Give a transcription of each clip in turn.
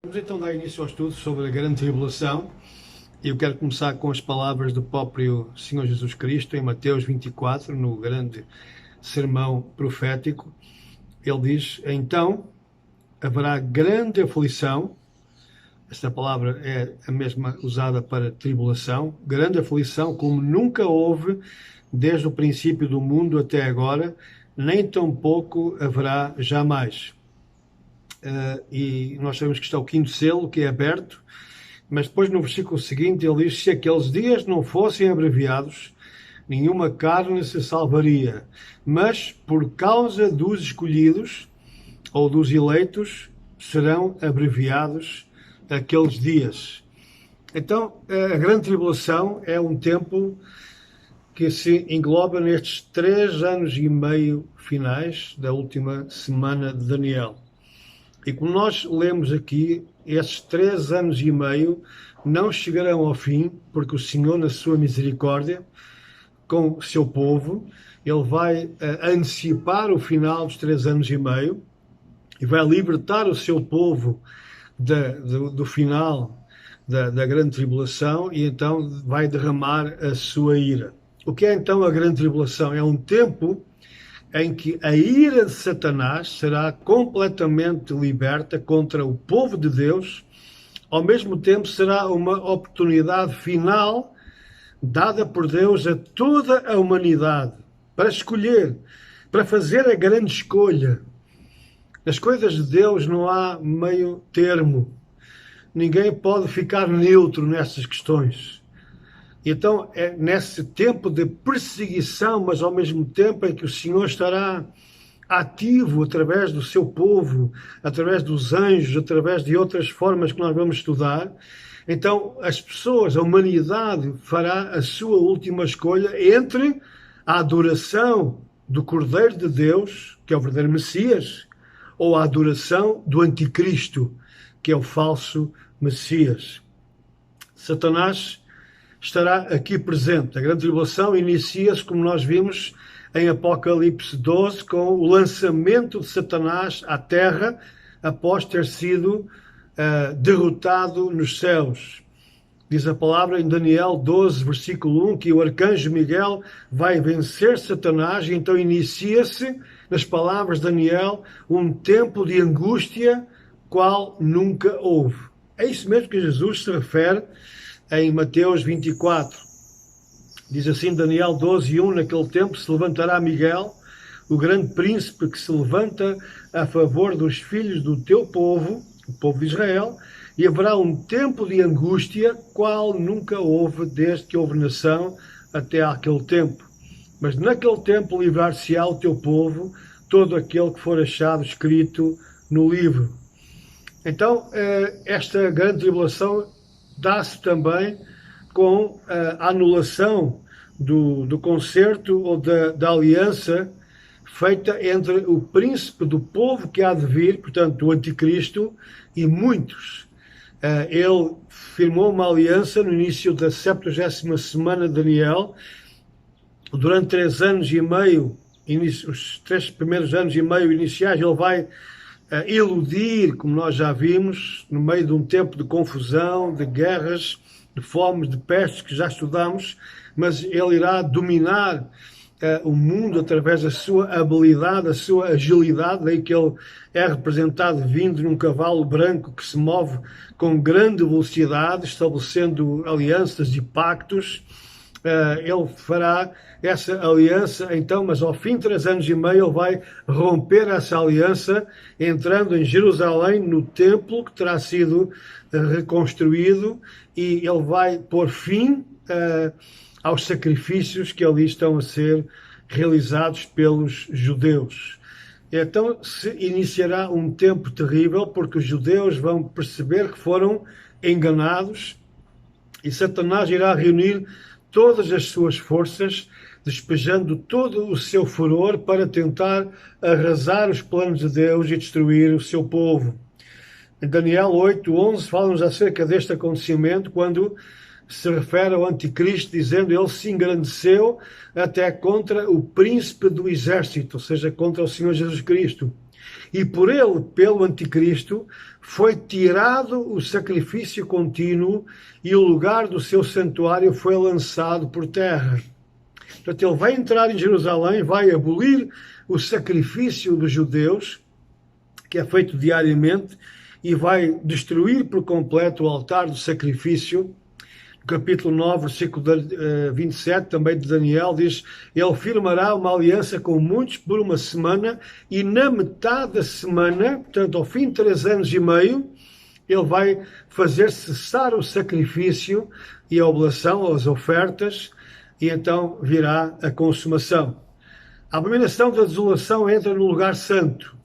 Vamos então dar início ao estudo sobre a grande tribulação. Eu quero começar com as palavras do próprio Senhor Jesus Cristo em Mateus 24, no grande sermão profético. Ele diz: então haverá grande aflição. Esta palavra é a mesma usada para tribulação. Grande aflição como nunca houve desde o princípio do mundo até agora, nem tampouco haverá jamais. E nós sabemos que está o quinto selo, que é aberto, mas depois no versículo seguinte ele diz: se aqueles dias não fossem abreviados, nenhuma carne se salvaria, mas por causa dos escolhidos ou dos eleitos serão abreviados aqueles dias. Então a grande tribulação é um tempo que se engloba nestes 3 anos e meio finais da última semana de Daniel. E como nós lemos aqui, esses 3 anos e meio não chegarão ao fim, porque o Senhor, na sua misericórdia, com o seu povo, Ele vai antecipar o final dos 3 anos e meio e vai libertar o seu povo do final da grande tribulação, e então vai derramar a sua ira. O que é então a grande tribulação? É um tempo em que a ira de Satanás será completamente liberta contra o povo de Deus. Ao mesmo tempo será uma oportunidade final dada por Deus a toda a humanidade para escolher, para fazer a grande escolha. Nas coisas de Deus não há meio termo. Ninguém pode ficar neutro nessas questões. Então, é nesse tempo de perseguição, mas ao mesmo tempo em que o Senhor estará ativo através do seu povo, através dos anjos, através de outras formas que nós vamos estudar, então as pessoas, a humanidade fará a sua última escolha entre a adoração do Cordeiro de Deus, que é o verdadeiro Messias, ou a adoração do Anticristo, que é o falso Messias. Satanás estará aqui presente. A grande tribulação inicia-se, como nós vimos em Apocalipse 12, com o lançamento de Satanás à terra após ter sido derrotado nos céus. Diz a palavra em Daniel 12, versículo 1, que o arcanjo Miguel vai vencer Satanás, e então inicia-se, nas palavras de Daniel, um tempo de angústia qual nunca houve. É isso mesmo que Jesus se refere em Mateus 24. Diz assim Daniel 12, 1, naquele tempo se levantará Miguel, o grande príncipe que se levanta a favor dos filhos do teu povo, o povo de Israel, e haverá um tempo de angústia, qual nunca houve desde que houve nação até aquele tempo. Mas naquele tempo livrar-se-á o teu povo, todo aquele que for achado escrito no livro. Então, esta grande tribulação dá-se também com a anulação do concerto ou da aliança feita entre o príncipe do povo que há de vir, portanto, o Anticristo, e muitos. Ele firmou uma aliança no início da 70ª semana de Daniel. Durante 3 anos e meio, os 3 primeiros anos e meio iniciais, ele vai iludir, como nós já vimos, no meio de um tempo de confusão, de guerras, de fomes, de pestes, que já estudamos, mas ele irá dominar o mundo através da sua habilidade, a sua agilidade, daí que ele é representado vindo num cavalo branco que se move com grande velocidade, estabelecendo alianças e pactos. Ele fará essa aliança, então, mas ao fim de 3 anos e meio ele vai romper essa aliança, entrando em Jerusalém, no templo que terá sido reconstruído, e ele vai pôr fim aos sacrifícios que ali estão a ser realizados pelos judeus. Então se iniciará um tempo terrível, porque os judeus vão perceber que foram enganados, e Satanás irá reunir todas as suas forças, despejando todo o seu furor para tentar arrasar os planos de Deus e destruir o seu povo. Em Daniel 8:11 fala-nos acerca deste acontecimento, quando se refere ao Anticristo, dizendo: ele se engrandeceu até contra o príncipe do exército, ou seja, contra o Senhor Jesus Cristo. E por ele, pelo anticristo, foi tirado o sacrifício contínuo e o lugar do seu santuário foi lançado por terra. Portanto, ele vai entrar em Jerusalém, vai abolir o sacrifício dos judeus, que é feito diariamente, e vai destruir por completo o altar do sacrifício. No capítulo 9, versículo 27, também de Daniel, diz: ele firmará uma aliança com muitos por uma semana, e na metade da semana, portanto, ao fim de 3 anos e meio, ele vai fazer cessar o sacrifício e a oblação, as ofertas, e então virá a consumação. A abominação da desolação entra no lugar santo.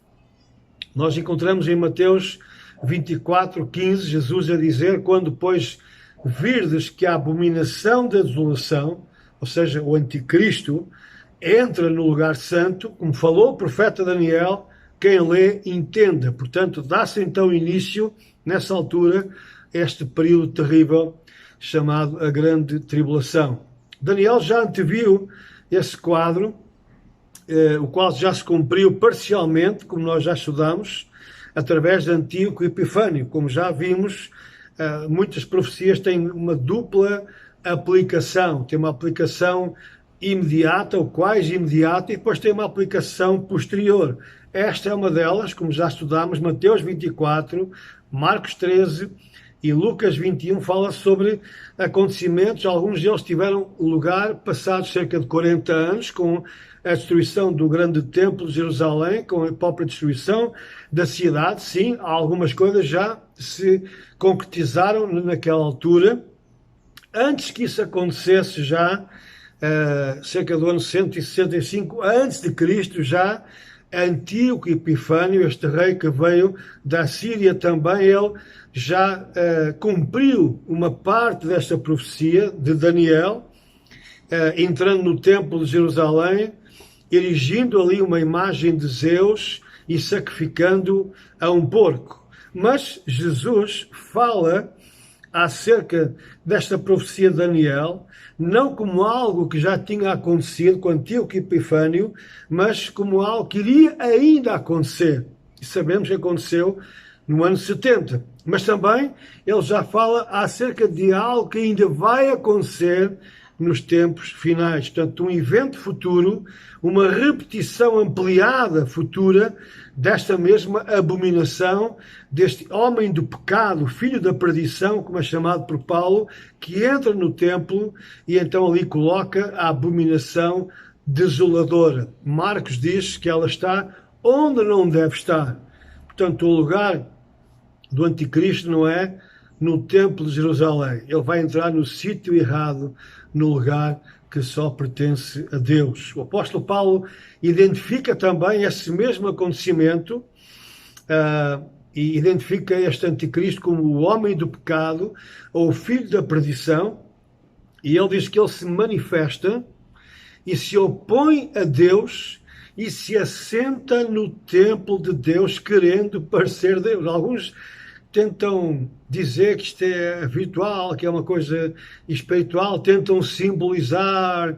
Nós encontramos em Mateus 24:15, Jesus a dizer: quando, pois, virdes que a abominação da desolação, ou seja, o anticristo, entra no lugar santo, como falou o profeta Daniel, quem lê entenda. Portanto, dá-se então início, nessa altura, este período terrível chamado a Grande Tribulação. Daniel já anteviu esse quadro, o qual já se cumpriu parcialmente, como nós já estudamos, através de Antíoco Epifânio. Como já vimos, muitas profecias têm uma dupla aplicação. Tem uma aplicação imediata, ou quase imediata, e depois tem uma aplicação posterior. Esta é uma delas, como já estudamos, Mateus 24, Marcos 13 e Lucas 21 fala sobre acontecimentos. Alguns deles tiveram lugar passados cerca de 40 anos, com a destruição do grande templo de Jerusalém, com a própria destruição da cidade. Sim, algumas coisas já se concretizaram naquela altura. Antes que isso acontecesse, já cerca do ano 165 antes de Cristo, já Antíoco Epifânio, este rei que veio da Síria também, ele já cumpriu uma parte desta profecia de Daniel, entrando no templo de Jerusalém, erigindo ali uma imagem de Zeus e sacrificando a um porco. Mas Jesus fala acerca desta profecia de Daniel, não como algo que já tinha acontecido com Antíoco Epifânio, mas como algo que iria ainda acontecer. E sabemos que aconteceu no ano 70. Mas também ele já fala acerca de algo que ainda vai acontecer nos tempos finais. Portanto, um evento futuro, uma repetição ampliada futura desta mesma abominação, deste homem do pecado, filho da perdição, como é chamado por Paulo, que entra no templo e então ali coloca a abominação desoladora. Marcos diz que ela está onde não deve estar. Portanto, o lugar do anticristo não é no templo de Jerusalém. Ele vai entrar no sítio errado, no lugar que só pertence a Deus. O apóstolo Paulo identifica também esse mesmo acontecimento e identifica este anticristo como o homem do pecado ou o filho da perdição, e ele diz que ele se manifesta e se opõe a Deus e se assenta no templo de Deus querendo parecer Deus. Alguns tentam dizer que isto é virtual, que é uma coisa espiritual, tentam simbolizar,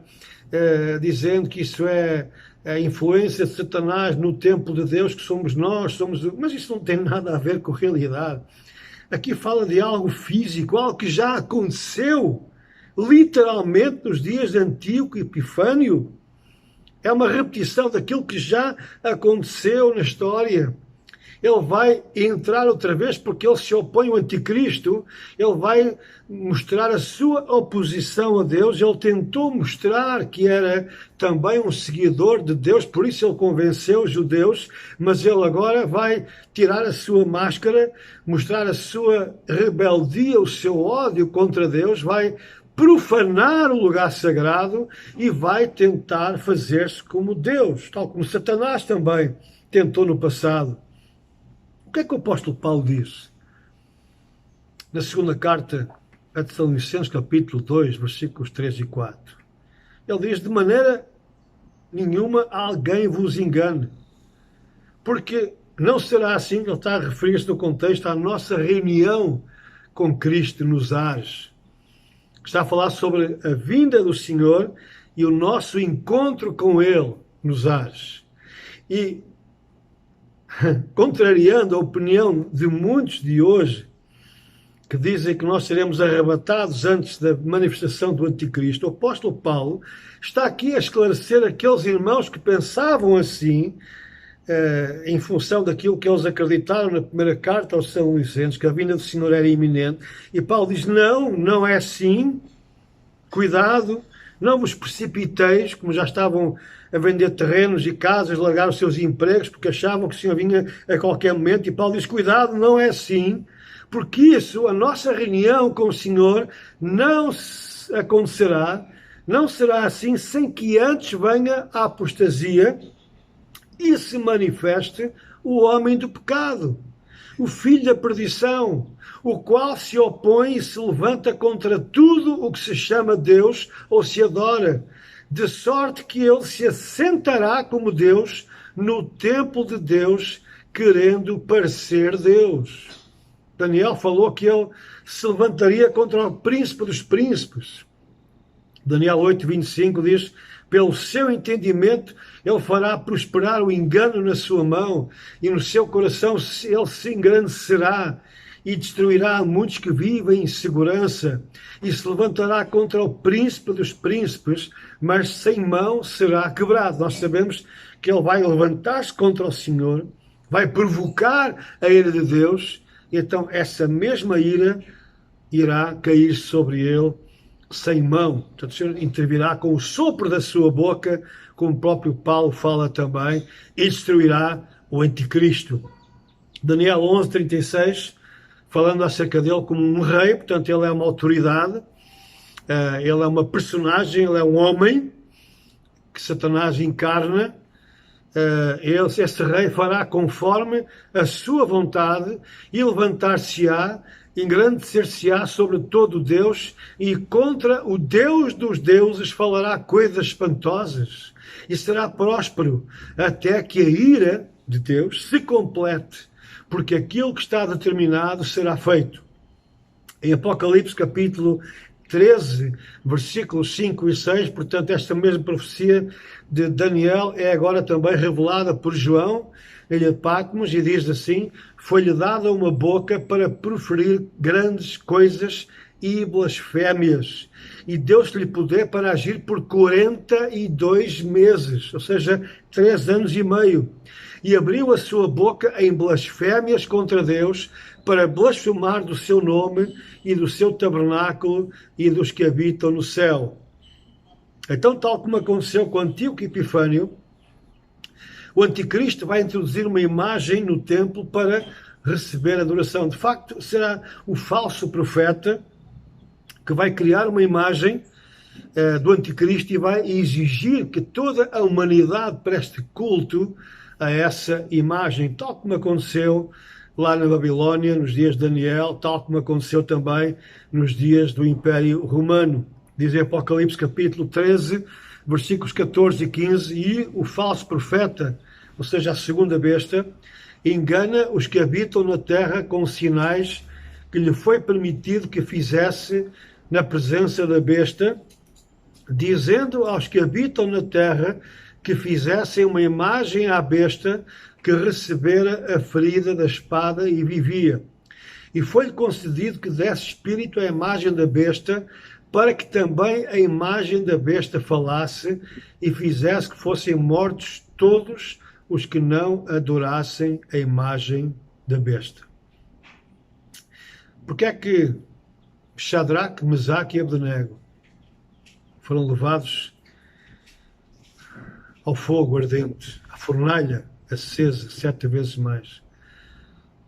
dizendo que isso é a influência de Satanás no templo de Deus, que somos nós, mas isso não tem nada a ver com a realidade. Aqui fala de algo físico, algo que já aconteceu, literalmente, nos dias de Antíoco Epifânio. É uma repetição daquilo que já aconteceu na história. Ele vai entrar outra vez porque ele se opõe ao anticristo, ele vai mostrar a sua oposição a Deus. Ele tentou mostrar que era também um seguidor de Deus, por isso ele convenceu os judeus, mas ele agora vai tirar a sua máscara, mostrar a sua rebeldia, o seu ódio contra Deus, vai profanar o lugar sagrado e vai tentar fazer-se como Deus, tal como Satanás também tentou no passado. O que é que o apóstolo Paulo diz? Na segunda carta a Tessalonicenses, capítulo 2, versículos 3 e 4. Ele diz: de maneira nenhuma alguém vos engane, porque não será assim. Ele está a referir-se no contexto à nossa reunião com Cristo nos ares. Está a falar sobre a vinda do Senhor e o nosso encontro com Ele nos ares. E contrariando a opinião de muitos de hoje, que dizem que nós seremos arrebatados antes da manifestação do Anticristo, o apóstolo Paulo está aqui a esclarecer aqueles irmãos que pensavam assim, em função daquilo que eles acreditaram na primeira carta aos Tessalonicenses, que a vinda do Senhor era iminente. E Paulo diz, não é assim, cuidado, não vos precipiteis, como já estavam a vender terrenos e casas, largaram os seus empregos, porque achavam que o Senhor vinha a qualquer momento. E Paulo diz, cuidado, não é assim, porque isso, a nossa reunião com o Senhor, não acontecerá, não será assim, sem que antes venha a apostasia e se manifeste o homem do pecado, o filho da perdição, o qual se opõe e se levanta contra tudo o que se chama Deus ou se adora, de sorte que ele se assentará como Deus no templo de Deus, querendo parecer Deus. Daniel falou que ele se levantaria contra o príncipe dos príncipes. Daniel 8:25 diz, pelo seu entendimento, ele fará prosperar o engano na sua mão, e no seu coração ele se engrandecerá, e destruirá muitos que vivem em segurança, e se levantará contra o príncipe dos príncipes, mas sem mão será quebrado. Nós sabemos que ele vai levantar-se contra o Senhor, vai provocar a ira de Deus, e então essa mesma ira irá cair sobre ele sem mão. Portanto, o Senhor intervirá com o sopro da sua boca, como o próprio Paulo fala também, e destruirá o anticristo. Daniel 11:36, falando acerca dele como um rei, portanto ele é uma autoridade, ele é uma personagem, ele é um homem que Satanás encarna. Esse rei fará conforme a sua vontade e levantar-se-á, engrandecer-se-á sobre todo Deus, e contra o Deus dos deuses falará coisas espantosas, e será próspero até que a ira de Deus se complete, porque aquilo que está determinado será feito. Em Apocalipse capítulo 13, versículos 5 e 6, portanto, esta mesma profecia de Daniel é agora também revelada por João, na ilha de Patmos, e diz assim, foi-lhe dada uma boca para proferir grandes coisas e blasfémias, e deu-se-lhe poder para agir por 42 meses, ou seja, 3 anos e meio, e abriu a sua boca em blasfémias contra Deus, para blasfemar do seu nome e do seu tabernáculo e dos que habitam no céu. Então, tal como aconteceu com Antíoco Epifânio, o anticristo vai introduzir uma imagem no templo para receber adoração. De facto, será o falso profeta que vai criar uma imagem do anticristo e vai exigir que toda a humanidade preste culto a essa imagem, tal como aconteceu lá na Babilónia, nos dias de Daniel, tal como aconteceu também nos dias do Império Romano. Diz em Apocalipse capítulo 13, versículos 14 e 15, e o falso profeta, ou seja, a segunda besta, engana os que habitam na terra com sinais que lhe foi permitido que fizesse na presença da besta, dizendo aos que habitam na terra que fizessem uma imagem à besta que recebera a ferida da espada e vivia. E foi-lhe concedido que desse espírito à imagem da besta, para que também a imagem da besta falasse e fizesse que fossem mortos todos os que não adorassem a imagem da besta. Porque é que Shadraque, Mesaque e Abdenego foram levados ao fogo ardente, à fornalha acesa 7 vezes mais?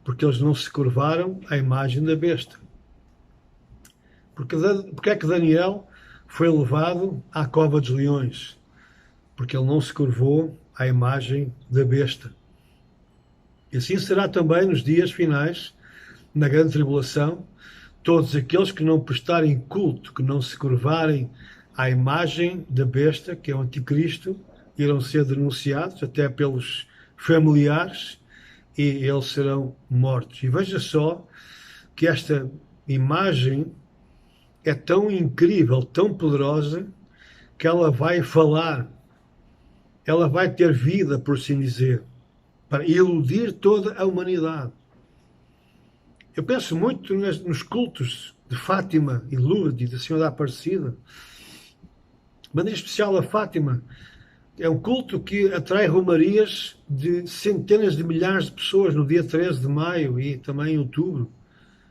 Porque eles não se curvaram à imagem da besta. Porque é que Daniel foi levado à cova dos leões? Porque ele não se curvou à imagem da besta. E assim será também nos dias finais, na grande tribulação, todos aqueles que não prestarem culto, que não se curvarem à imagem da besta, que é o anticristo, irão ser denunciados até pelos familiares e eles serão mortos. E veja só que esta imagem é tão incrível, tão poderosa, que ela vai falar, ela vai ter vida, por assim dizer. para iludir toda a humanidade. Eu penso muito nos cultos de Fátima e Lourdes, da Senhora da Aparecida. De maneira especial a Fátima. É um culto que atrai romarias de centenas de milhares de pessoas no dia 13 de maio e também em outubro.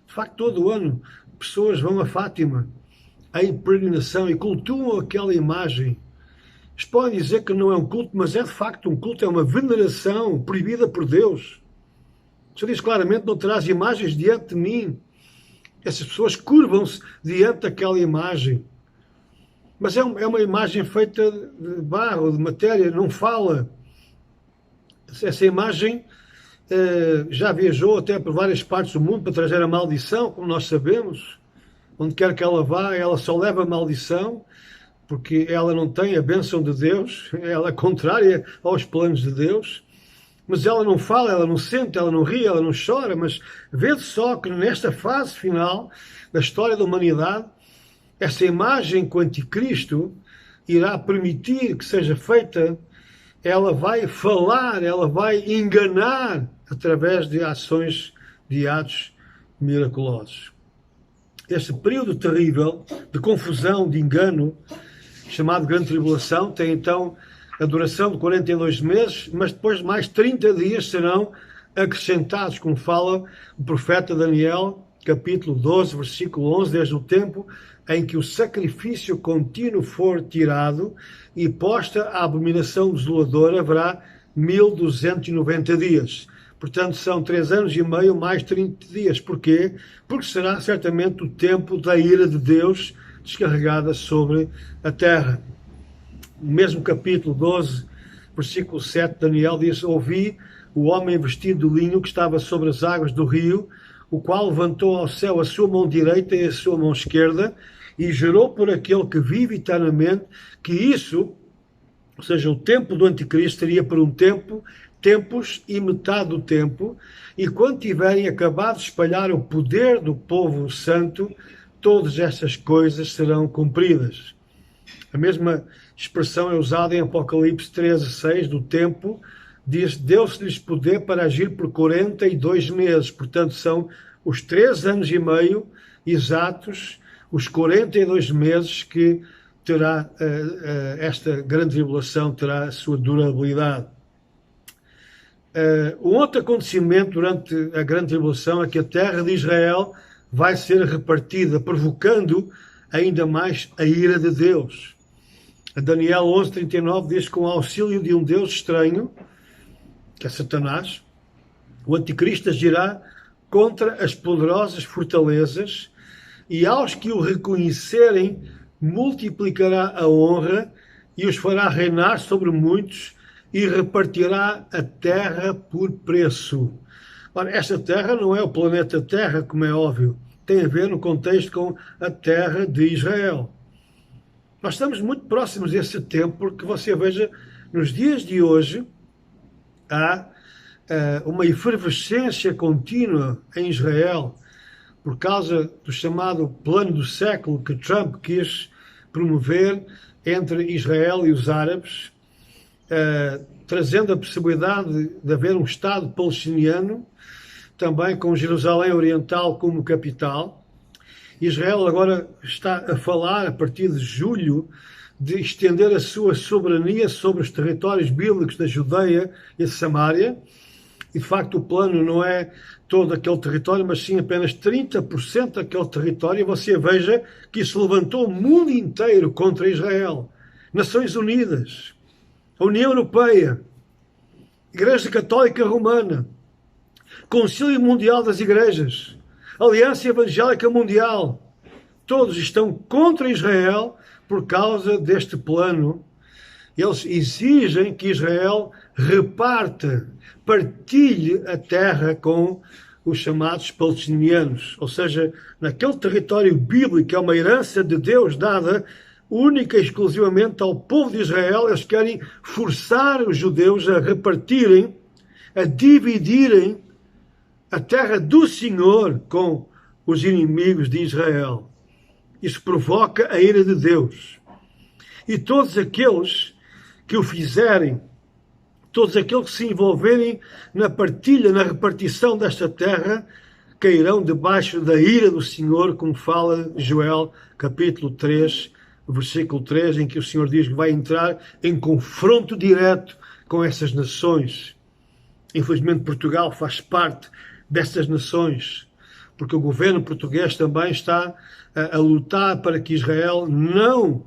De facto, todo o ano, pessoas vão a Fátima em peregrinação e cultuam aquela imagem. Eles podem dizer que não é um culto, mas é de facto um culto, é uma veneração proibida por Deus. O Senhor diz claramente: não terás imagens diante de mim. Essas pessoas curvam-se diante daquela imagem. Mas é uma imagem feita de barro, de matéria, não fala. Essa imagem já viajou até por várias partes do mundo para trazer a maldição, como nós sabemos. Onde quer que ela vá, ela só leva a maldição, porque ela não tem a bênção de Deus, ela é contrária aos planos de Deus. Mas ela não fala, ela não sente, ela não ri, ela não chora, mas vê só que nesta fase final da história da humanidade, essa imagem que o Anticristo irá permitir que seja feita, ela vai falar, ela vai enganar através de ações, de atos miraculosos. Este período terrível de confusão, de engano, chamado Grande Tribulação, tem então a duração de 42 meses, mas depois mais 30 dias serão acrescentados, como fala o profeta Daniel, capítulo 12, versículo 11, desde o tempo em que o sacrifício contínuo for tirado e posta a abominação desoladora, haverá 1290 dias. Portanto, são 3 anos e meio mais 30 dias. Porquê? Porque será certamente o tempo da ira de Deus descarregada sobre a terra. No mesmo capítulo 12, versículo 7, Daniel diz: ouvi o homem vestido de linho que estava sobre as águas do rio, o qual levantou ao céu a sua mão direita e a sua mão esquerda, e jurou por aquele que vive eternamente que isso, ou seja, o tempo do Anticristo, seria por um tempo, tempos e metade do tempo, e quando tiverem acabado de espalhar o poder do povo santo, todas estas coisas serão cumpridas. A mesma expressão é usada em Apocalipse 13:6, do tempo, diz: deu-se-lhes poder para agir por 42 meses. Portanto, são os 3 anos e meio exatos, os 42 meses que terá esta grande tribulação, terá a sua durabilidade. Um outro acontecimento durante a grande tribulação é que a terra de Israel vai ser repartida, provocando ainda mais a ira de Deus. A Daniel 11:39 diz que com o auxílio de um Deus estranho, que é Satanás, o Anticristo agirá contra as poderosas fortalezas e aos que o reconhecerem multiplicará a honra e os fará reinar sobre muitos e repartirá a terra por preço. Ora, esta terra não é o planeta Terra, como é óbvio, tem a ver no contexto com a terra de Israel. Nós estamos muito próximos desse tempo, porque você veja, nos dias de hoje, há uma efervescência contínua em Israel, por causa do chamado plano do século que Trump quis promover entre Israel e os árabes, trazendo a possibilidade de haver um Estado palestiniano, também com Jerusalém Oriental como capital. Israel agora está a falar, a partir de julho, de estender a sua soberania sobre os territórios bíblicos da Judeia e de Samária. E, de facto, o plano não é todo aquele território, mas sim apenas 30% daquele território. E você veja que isso levantou o mundo inteiro contra Israel. Nações Unidas, a União Europeia, Igreja Católica Romana, Concílio Mundial das Igrejas, Aliança Evangélica Mundial, todos estão contra Israel por causa deste plano. Eles exigem que Israel partilhe a terra com os chamados palestinianos. Ou seja, naquele território bíblico, é uma herança de Deus dada única e exclusivamente ao povo de Israel. Eles querem forçar os judeus a repartirem, a dividirem a terra do Senhor com os inimigos de Israel. Isso provoca a ira de Deus. E todos aqueles que o fizerem todos aqueles que se envolverem na partilha, na repartição desta terra, cairão debaixo da ira do Senhor, como fala Joel, capítulo 3, versículo 3, em que o Senhor diz que vai entrar em confronto direto com essas nações. Infelizmente, Portugal faz parte dessas nações, porque o governo português também está a lutar para que Israel não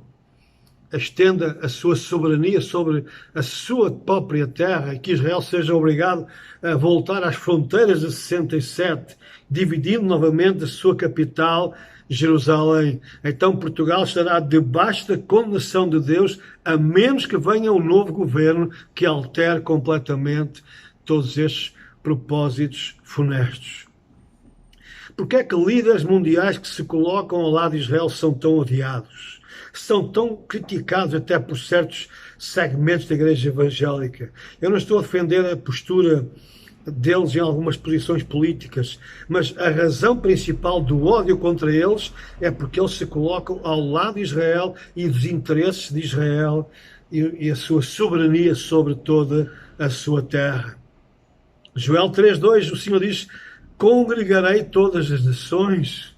estenda a sua soberania sobre a sua própria terra e que Israel seja obrigado a voltar às fronteiras de 67, dividindo novamente a sua capital, Jerusalém. Então Portugal estará debaixo da condenação de Deus, a menos que venha um novo governo que altere completamente todos estes propósitos funestos. Porque é que líderes mundiais que se colocam ao lado de Israel são tão odiados? São tão criticados até por certos segmentos da igreja evangélica? Eu não estou a defender a postura deles em algumas posições políticas, mas a razão principal do ódio contra eles é porque eles se colocam ao lado de Israel e dos interesses de Israel e a sua soberania sobre toda a sua terra. Joel 3:2, o Senhor diz: congregarei todas as nações,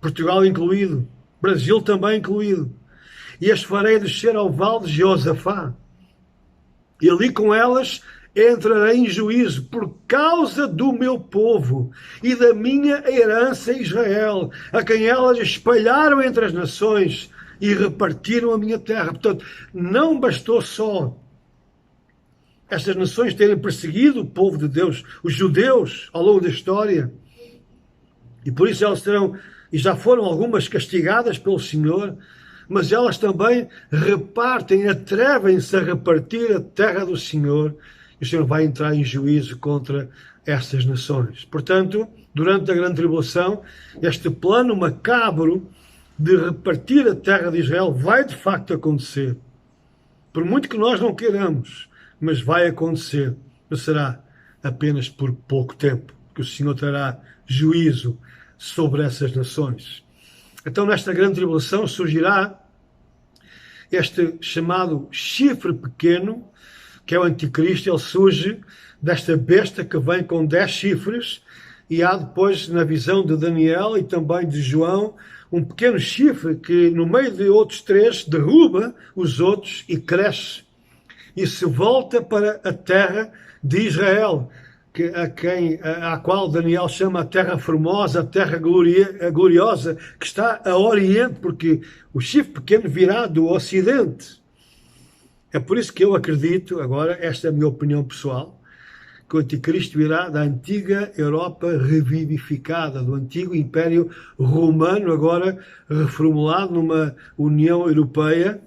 Portugal incluído, Brasil também incluído, e as farei descer ao vale de Josafá, e ali com elas entrarei em juízo por causa do meu povo e da minha herança Israel, a quem elas espalharam entre as nações e repartiram a minha terra. Portanto, não bastou só estas nações terem perseguido o povo de Deus, os judeus, ao longo da história, e por isso elas terão, e já foram algumas castigadas pelo Senhor, mas elas também repartem, atrevem-se a repartir a terra do Senhor, e o Senhor vai entrar em juízo contra essas nações. Portanto, durante a grande tribulação, este plano macabro de repartir a terra de Israel vai de facto acontecer. Por muito que nós não queiramos, mas vai acontecer. Mas será apenas por pouco tempo que o Senhor terá juízo sobre essas nações. Então, nesta grande tribulação surgirá este chamado chifre pequeno, que é o anticristo. Ele surge desta besta que vem com 10 chifres, e há depois, na visão de Daniel e também de João, um pequeno chifre que, no meio de outros 3, derruba os outros e cresce, e se volta para a terra de Israel, a qual Daniel chama a terra formosa, a terra gloriosa, que está a oriente, porque o chifre pequeno virá do ocidente. É por isso que eu acredito, agora, esta é a minha opinião pessoal, que o anticristo virá da antiga Europa revivificada, do antigo Império Romano, agora reformulado numa União Europeia.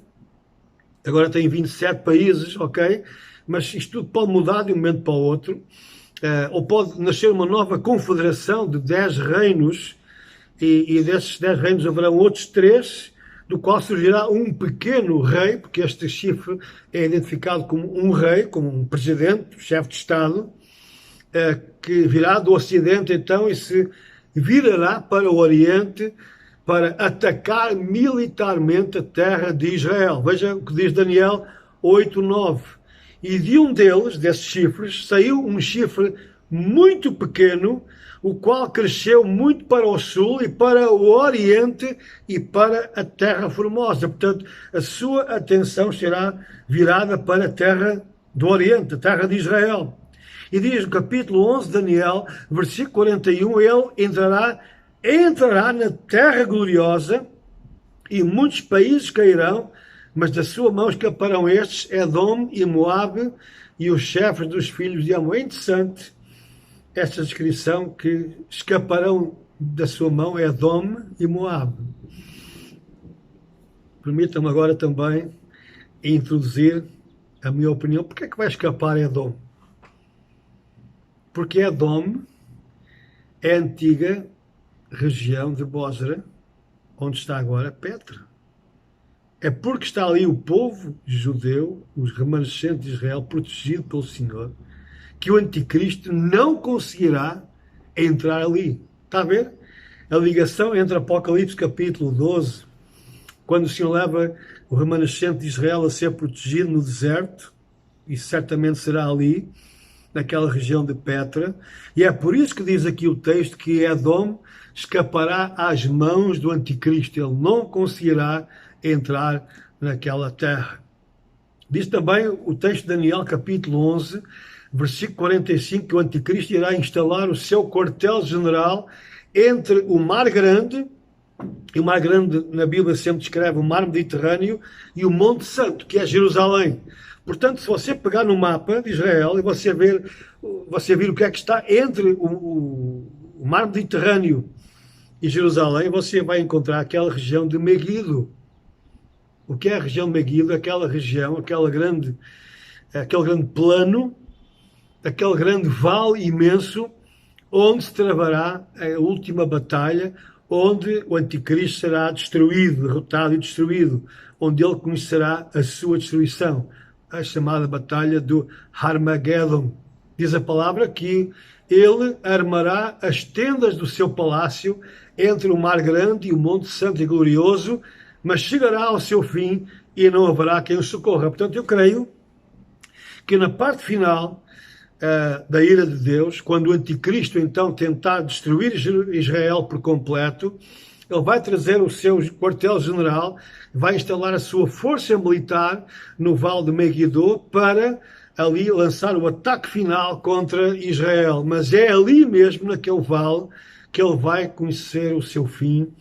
Agora tem 27 países, ok? Mas isto tudo pode mudar de um momento para o outro. Ou pode nascer uma nova confederação de 10 reinos, e desses 10 reinos haverão outros 3, do qual surgirá um pequeno rei, porque este chifre é identificado como um rei, como um presidente, chefe de Estado, que virá do Ocidente então e se virará para o Oriente para atacar militarmente a terra de Israel. Veja o que diz Daniel 8:9. E de um deles, desses chifres, saiu um chifre muito pequeno, o qual cresceu muito para o sul e para o oriente e para a terra formosa. Portanto, a sua atenção será virada para a terra do oriente, a terra de Israel. E diz no capítulo 11 de Daniel, versículo 41, ele entrará na terra gloriosa, e muitos países cairão, mas da sua mão escaparão estes, Edom e Moabe, e os chefes dos filhos de Amon. É interessante esta descrição, que escaparão da sua mão Edom e Moabe. Permitam-me agora também introduzir a minha opinião. Por que é que vai escapar Edom? Porque Edom é a antiga região de Bósra, onde está agora Petra. É porque está ali o povo judeu, os remanescentes de Israel, protegido pelo Senhor, que o anticristo não conseguirá entrar ali. Está a ver? A ligação entre Apocalipse capítulo 12, quando o Senhor leva o remanescente de Israel a ser protegido no deserto, e certamente será ali, naquela região de Petra, e é por isso que diz aqui o texto que Edom escapará às mãos do anticristo, ele não conseguirá entrar naquela terra. Diz também o texto de Daniel, capítulo 11, versículo 45, que o anticristo irá instalar o seu quartel-general entre o Mar Grande, e o Mar Grande na Bíblia sempre descreve o Mar Mediterrâneo, e o Monte Santo, que é Jerusalém. Portanto, se você pegar no mapa de Israel e você vir o que é que está entre o Mar Mediterrâneo e Jerusalém, você vai encontrar aquela região de Meguido. O que é a região de Meguido? Aquela região, aquele grande plano, aquele grande vale imenso, onde se travará a última batalha, onde o anticristo será destruído, derrotado e destruído, onde ele conhecerá a sua destruição, a chamada batalha do Armagedon. Diz a palavra que ele armará as tendas do seu palácio entre o Mar Grande e o Monte Santo e Glorioso, mas chegará ao seu fim e não haverá quem o socorra. Portanto, eu creio que na parte final da ira de Deus, quando o anticristo então tentar destruir Israel por completo, ele vai trazer o seu quartel-general, vai instalar a sua força militar no Vale de Megiddo para ali lançar o ataque final contra Israel. Mas é ali mesmo, naquele vale, que ele vai conhecer o seu fim,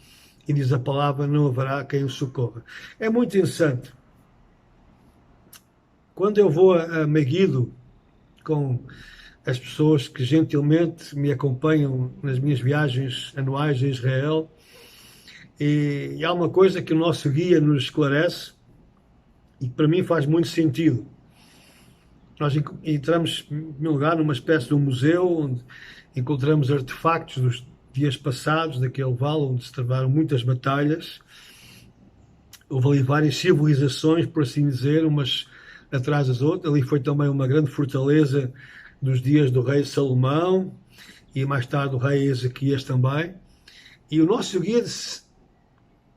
e diz a palavra, não haverá quem o socorra. É muito interessante. Quando eu vou a Megiddo com as pessoas que gentilmente me acompanham nas minhas viagens anuais a Israel, e há uma coisa que o nosso guia nos esclarece e que para mim faz muito sentido. Nós entramos, em primeiro lugar, numa espécie de um museu onde encontramos artefactos dos dias passados, daquele vale onde se travaram muitas batalhas. Houve ali várias civilizações, por assim dizer, umas atrás das outras. Ali foi também uma grande fortaleza dos dias do rei Salomão e mais tarde do rei Ezequias também. E o nosso guia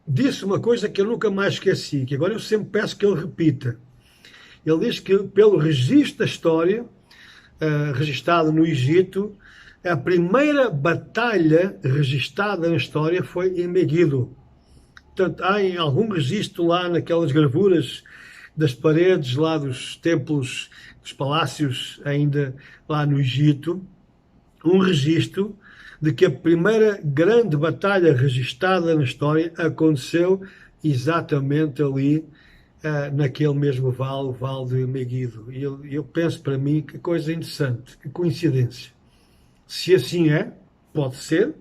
disse uma coisa que eu nunca mais esqueci, que agora eu sempre peço que ele repita. Ele diz que pelo registro da história, registada no Egito, a primeira batalha registada na história foi em Megiddo. Portanto, há em algum registro lá naquelas gravuras das paredes lá dos templos, dos palácios ainda lá no Egito, um registro de que a primeira grande batalha registada na história aconteceu exatamente ali, naquele mesmo vale, o Vale de Megiddo. E eu penso para mim que coisa interessante, que coincidência. Se assim é, pode ser,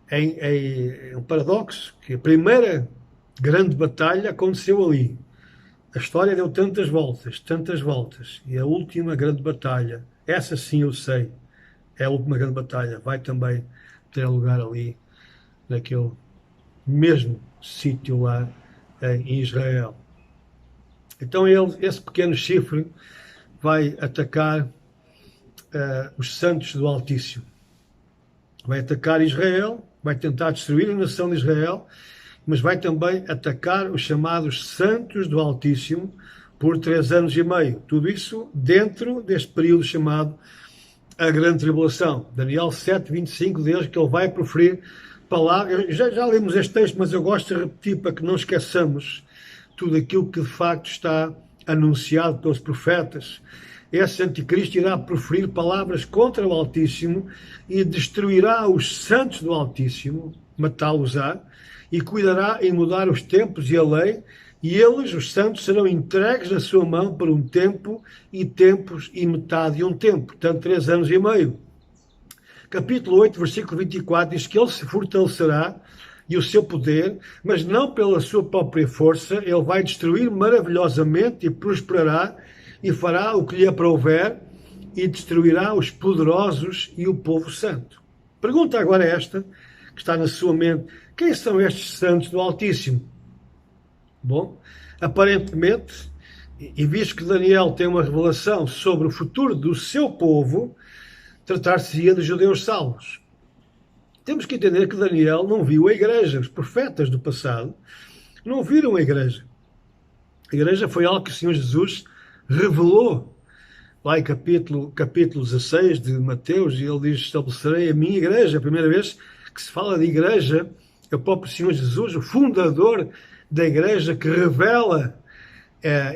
é um paradoxo, que a primeira grande batalha aconteceu ali. A história deu tantas voltas, e a última grande batalha, essa sim eu sei, é a última grande batalha, vai também ter lugar ali, naquele mesmo sítio lá em Israel. Então esse pequeno chifre vai atacar os santos do Altíssimo. Vai atacar Israel, vai tentar destruir a nação de Israel, mas vai também atacar os chamados santos do Altíssimo por 3 anos e meio. Tudo isso dentro deste período chamado a Grande Tribulação. Daniel 7:25 diz que ele vai proferir palavras. Já lemos este texto, mas eu gosto de repetir para que não esqueçamos tudo aquilo que de facto está anunciado pelos profetas. Esse anticristo irá proferir palavras contra o Altíssimo e destruirá os santos do Altíssimo, matá-los-á, e cuidará em mudar os tempos e a lei, e eles, os santos, serão entregues na sua mão por um tempo e tempos e metade de um tempo, portanto 3 anos e meio. Capítulo 8, versículo 24, diz que ele se fortalecerá e o seu poder, mas não pela sua própria força, ele vai destruir maravilhosamente e prosperará e fará o que lhe aprouver e destruirá os poderosos e o povo santo. Pergunta agora esta, que está na sua mente: quem são estes santos do Altíssimo? Bom, aparentemente, e visto que Daniel tem uma revelação sobre o futuro do seu povo, tratar-se-ia de judeus salvos. Temos que entender que Daniel não viu a igreja. Os profetas do passado não viram a igreja. A igreja foi algo que o Senhor Jesus revelou, lá em capítulo 16 de Mateus, e ele diz: estabelecerei a minha igreja. A primeira vez que se fala de igreja, é o próprio Senhor Jesus, o fundador da igreja, que revela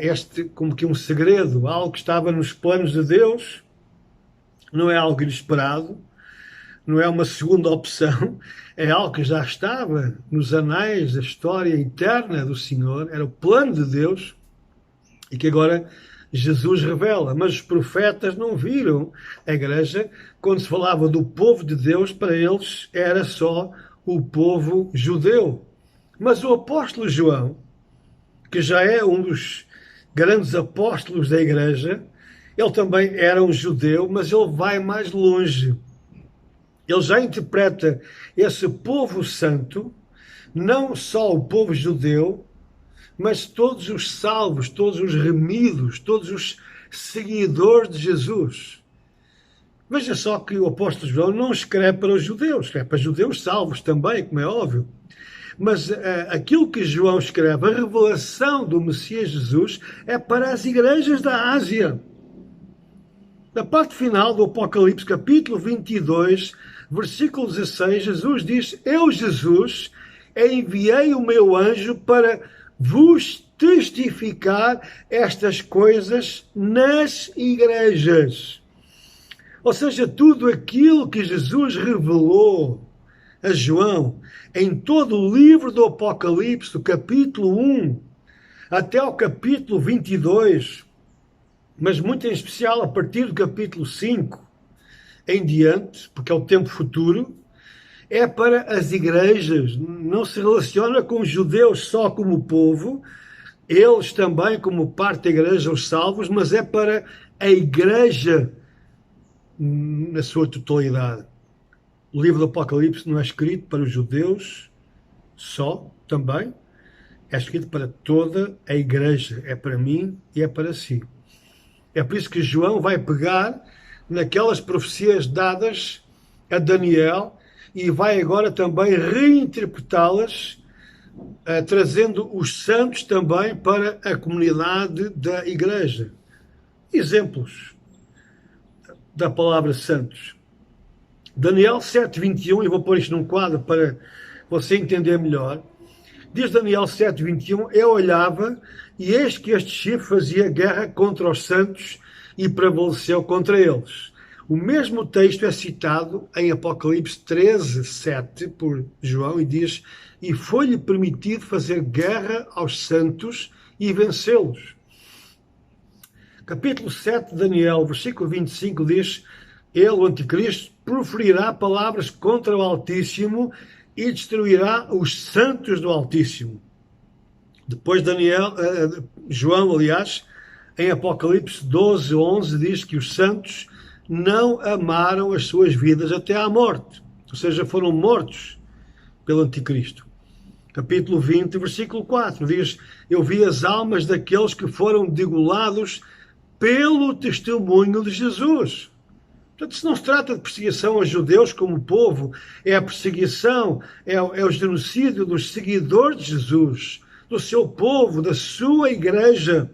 este como que um segredo, algo que estava nos planos de Deus, não é algo inesperado, não é uma segunda opção, é algo que já estava nos anais da história eterna do Senhor, era o plano de Deus, e que agora Jesus revela. Mas os profetas não viram a igreja. Quando se falava do povo de Deus, para eles era só o povo judeu. Mas o apóstolo João, que já é um dos grandes apóstolos da igreja, ele também era um judeu, mas ele vai mais longe. Ele já interpreta esse povo santo, não só o povo judeu, mas todos os salvos, todos os remidos, todos os seguidores de Jesus. Veja só que o apóstolo João não escreve para os judeus, escreve para judeus salvos também, como é óbvio. Mas aquilo que João escreve, a revelação do Messias Jesus, é para as igrejas da Ásia. Na parte final do Apocalipse, capítulo 22, versículo 16, Jesus diz: eu, Jesus, enviei o meu anjo para vos testificar estas coisas nas igrejas. Ou seja, tudo aquilo que Jesus revelou a João em todo o livro do Apocalipse, do capítulo 1 até o capítulo 22, mas muito em especial a partir do capítulo 5 em diante, porque é o tempo futuro, é para as igrejas. Não se relaciona com os judeus só como povo, eles também como parte da igreja, os salvos, mas é para a igreja na sua totalidade. O livro do Apocalipse não é escrito para os judeus só, também, é escrito para toda a igreja, é para mim e é para si. É por isso que João vai pegar naquelas profecias dadas a Daniel e vai agora também reinterpretá-las, trazendo os santos também para a comunidade da igreja. Exemplos da palavra santos. Daniel 7:21, eu vou pôr isto num quadro para você entender melhor. Diz Daniel 7:21, eu olhava e eis que este chifre fazia guerra contra os santos e prevaleceu contra eles. O mesmo texto é citado em Apocalipse 13:7 por João e diz: e foi-lhe permitido fazer guerra aos santos e vencê-los. Capítulo 7 de Daniel, versículo 25 diz: ele, o anticristo, proferirá palavras contra o Altíssimo e destruirá os santos do Altíssimo. Depois João, aliás, em Apocalipse 12:11 diz que os santos não amaram as suas vidas até à morte, ou seja, foram mortos pelo anticristo. Capítulo 20, versículo 4 diz: eu vi as almas daqueles que foram degolados pelo testemunho de Jesus. Portanto, se não se trata de perseguição aos judeus como povo, é a perseguição, é o genocídio dos seguidores de Jesus, do seu povo, da sua igreja.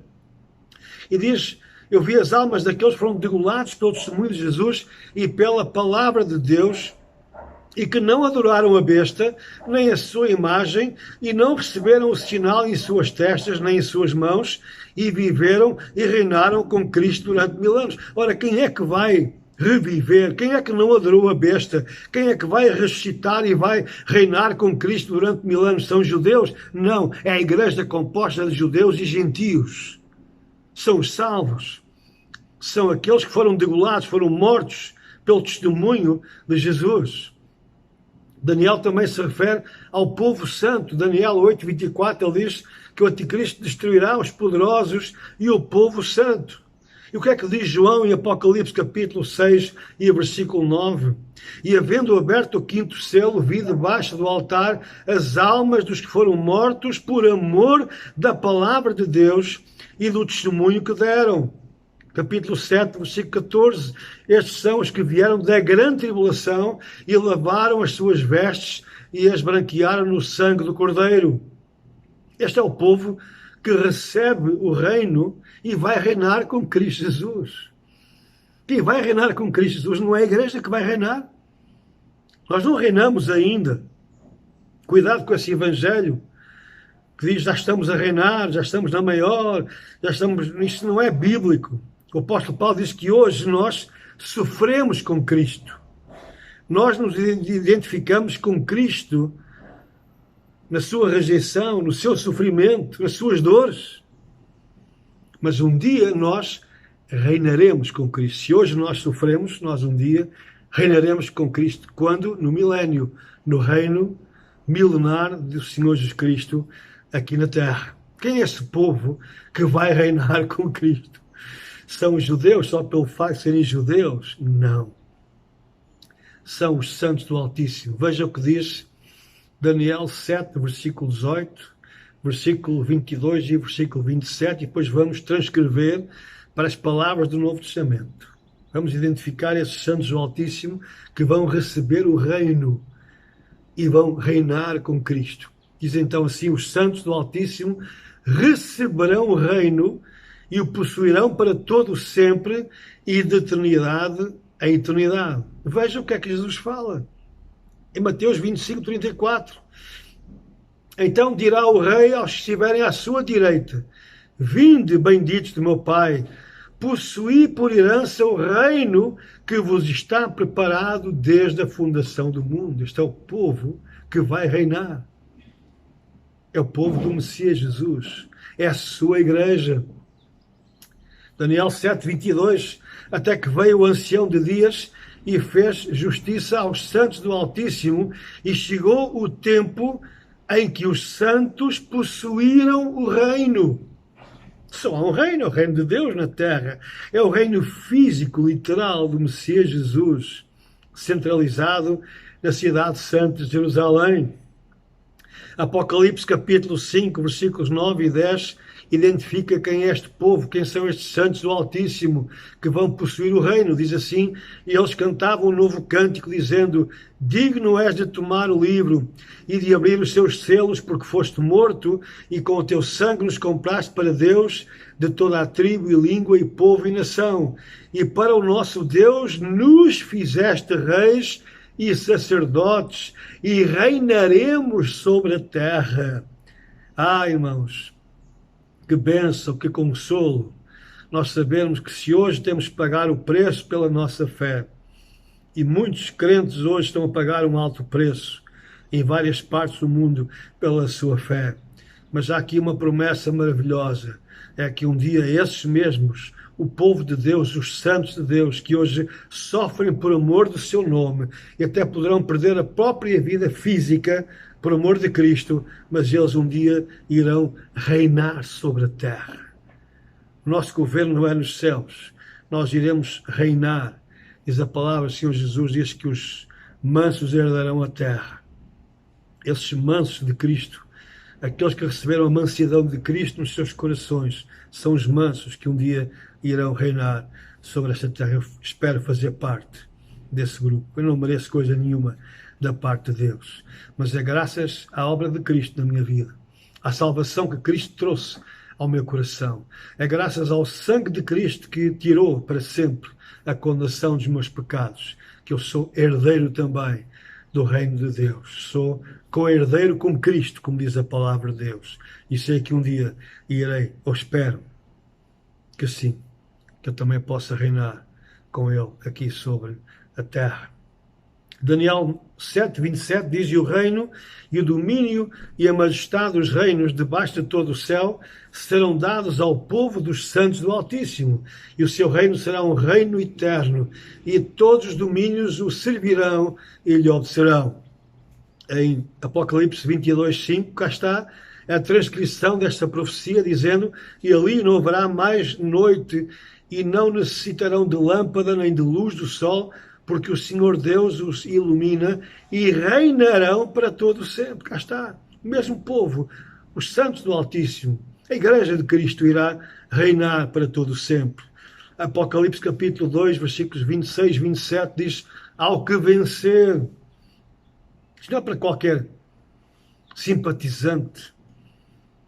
E diz: eu vi as almas daqueles que foram degolados pelo testemunho de Jesus e pela palavra de Deus, e que não adoraram a besta, nem a sua imagem, e não receberam o sinal em suas testas, nem em suas mãos, e viveram e reinaram com Cristo durante 1000 anos. Ora, quem é que vai reviver? Quem é que não adorou a besta? Quem é que vai ressuscitar e vai reinar com Cristo durante 1000 anos? São judeus? Não, é a igreja composta de judeus e gentios. São os salvos. São aqueles que foram degolados, foram mortos pelo testemunho de Jesus. Daniel também se refere ao povo santo. Daniel 8:24, ele diz que o anticristo destruirá os poderosos e o povo santo. E o que é que diz João em Apocalipse capítulo 6 e versículo 9? E havendo aberto o quinto selo, vi debaixo do altar as almas dos que foram mortos por amor da palavra de Deus e do testemunho que deram. Capítulo 7, versículo 14. Estes são os que vieram da grande tribulação e lavaram as suas vestes e as branquearam no sangue do Cordeiro. Este é o povo que recebe o reino e vai reinar com Cristo Jesus. Quem vai reinar com Cristo Jesus não é a igreja que vai reinar. Nós não reinamos ainda. Cuidado com esse evangelho que diz já estamos a reinar, já estamos na maior, já estamos... Isso não é bíblico. O apóstolo Paulo diz que hoje nós sofremos com Cristo. Nós nos identificamos com Cristo na sua rejeição, no seu sofrimento, nas suas dores. Mas um dia nós reinaremos com Cristo. Se hoje nós sofremos, nós um dia reinaremos com Cristo. Quando? No milénio, no reino milenar do Senhor Jesus Cristo aqui na terra. Quem é esse povo que vai reinar com Cristo? São os judeus só pelo facto de serem judeus? Não. São os santos do Altíssimo. Veja o que diz Daniel 7, versículo 18, versículo 22 e versículo 27, e depois vamos transcrever para as palavras do Novo Testamento. Vamos identificar esses santos do Altíssimo que vão receber o reino e vão reinar com Cristo. Diz então assim: os santos do Altíssimo receberão o reino e o possuirão para todo o sempre e de eternidade em eternidade. Veja o que é que Jesus fala. Em Mateus 25, 34. Então dirá o rei aos que estiverem à sua direita: vinde, benditos do meu Pai, possuí por herança o reino que vos está preparado desde a fundação do mundo. Este é o povo que vai reinar. É o povo do Messias Jesus. É a sua igreja. Daniel 7, 22. Até que veio o ancião de dias e fez justiça aos santos do Altíssimo, e chegou o tempo em que os santos possuíram o reino. Só há um reino, é o reino de Deus na terra. É o reino físico, literal, do Messias Jesus, centralizado na cidade santa de Jerusalém. Apocalipse capítulo 5, versículos 9 e 10, identifica quem é este povo, quem são estes santos do Altíssimo que vão possuir o reino. Diz assim: e eles cantavam um novo cântico, dizendo: digno és de tomar o livro e de abrir os seus selos, porque foste morto e com o teu sangue nos compraste para Deus de toda a tribo e língua e povo e nação, e para o nosso Deus nos fizeste reis e sacerdotes, e reinaremos sobre a terra. Ah, irmãos, que bênção, que consolo, nós sabemos que se hoje temos que pagar o preço pela nossa fé, e muitos crentes hoje estão a pagar um alto preço em várias partes do mundo pela sua fé, mas há aqui uma promessa maravilhosa, é que um dia esses mesmos, o povo de Deus, os santos de Deus, que hoje sofrem por amor do seu nome e até poderão perder a própria vida física por amor de Cristo, mas eles um dia irão reinar sobre a terra. O nosso governo não é nos céus, nós iremos reinar. Diz a palavra, o Senhor Jesus diz que os mansos herdarão a terra. Esses mansos de Cristo, aqueles que receberam a mansidão de Cristo nos seus corações, são os mansos que um dia irão reinar sobre esta terra. Eu espero fazer parte desse grupo. Eu não mereço coisa nenhuma da parte de Deus, mas é graças à obra de Cristo na minha vida, à salvação que Cristo trouxe ao meu coração. É graças ao sangue de Cristo que tirou para sempre a condenação dos meus pecados, que eu sou herdeiro também do reino de Deus. Sou co-herdeiro com Cristo, como diz a palavra de Deus. E sei que um dia irei, ou espero que sim, que eu também possa reinar com Ele aqui sobre a terra. Daniel 7, 27 diz: e o reino e o domínio e a majestade dos reinos debaixo de todo o céu serão dados ao povo dos santos do Altíssimo, e o seu reino será um reino eterno, e todos os domínios o servirão e lhe obedecerão. Em Apocalipse 22, 5, cá está a transcrição desta profecia, dizendo: e ali não haverá mais noite, e não necessitarão de lâmpada nem de luz do sol, porque o Senhor Deus os ilumina, e reinarão para todo sempre. Cá está, o mesmo povo, os santos do Altíssimo, a Igreja de Cristo irá reinar para todo sempre. Apocalipse capítulo 2, versículos 26 e 27 diz: ao que vencer. Isto não é para qualquer simpatizante,